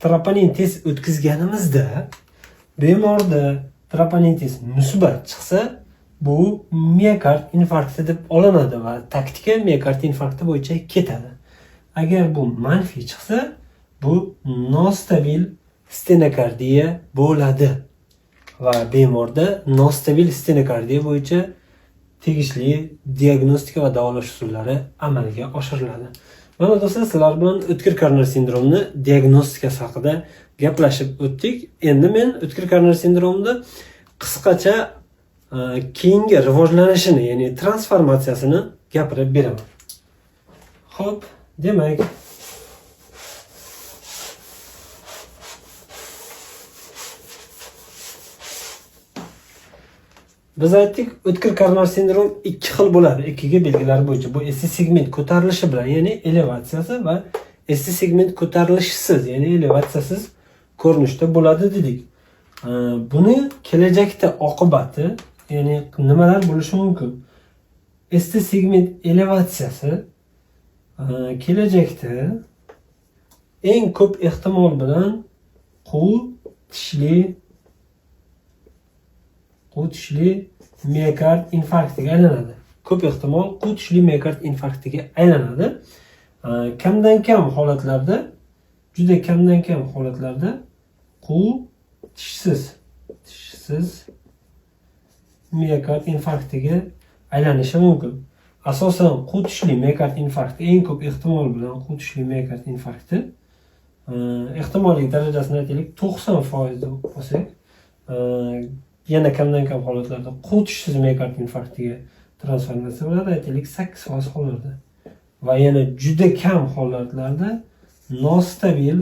Troponin test o'tkazganimizda bemorda troponin test musbat chiqsa, bu miokard infarkti deb olinadi va taktika miokard infarkti bo'yicha ketadi. Agar bu manfiy chiqsa, bu nostabil stenokardiya bo'ladi va bemorda nostabil stenokardiya bo'yicha tegishli diagnostika va davolash usullari amalga oshiriladi. Mana do'stlar, sizlar bilan o'tkir koronar sindromini diagnostikasi haqida gaplashib o'tdik. Endi men o'tkir koronar sindromida qisqacha keyingi rivojlanishini, ya'ni transformatsiyasini gapirib beraman. Xo'p, demak, biz aytdik, o'tkir koronar sindrom ikki xil bo'ladi, ikkiga belgilari bo'yicha. Bu ST segment ko'tarilishi bilan, ya'ni elevatsiyasi va ST segment ko'tarilishsiz, ya'ni elevatsiyasiz ko'rinishda bo'ladi dedik. Buni kelajakda oqibati, ya'ni nimalar bo'lishi mumkin? ST segment elevatsiyasi kelajakda eng ko'p ehtimol bilan quv tishli miokard infarktiga aylanadi. Ko'p ehtimol quv tishli miokard infarktiga aylanadi. Kamdan kam holatlarda, juda kamdan kam holatlarda quv tishsiz miokard infarktiga aylanishi mumkin. Asosan quv tishli miokard infarkti eng ko'p ehtimol bilan quv tishli miokard infarkti ehtimollik darajasini aytaylik 90% deb olsak, yana kamdan kam holatlarda quv tishsiz miokard infarktiga transformatsiya bo'ladi, aytaylik 8% hollarda. Va yana juda kam holatlarda nostabil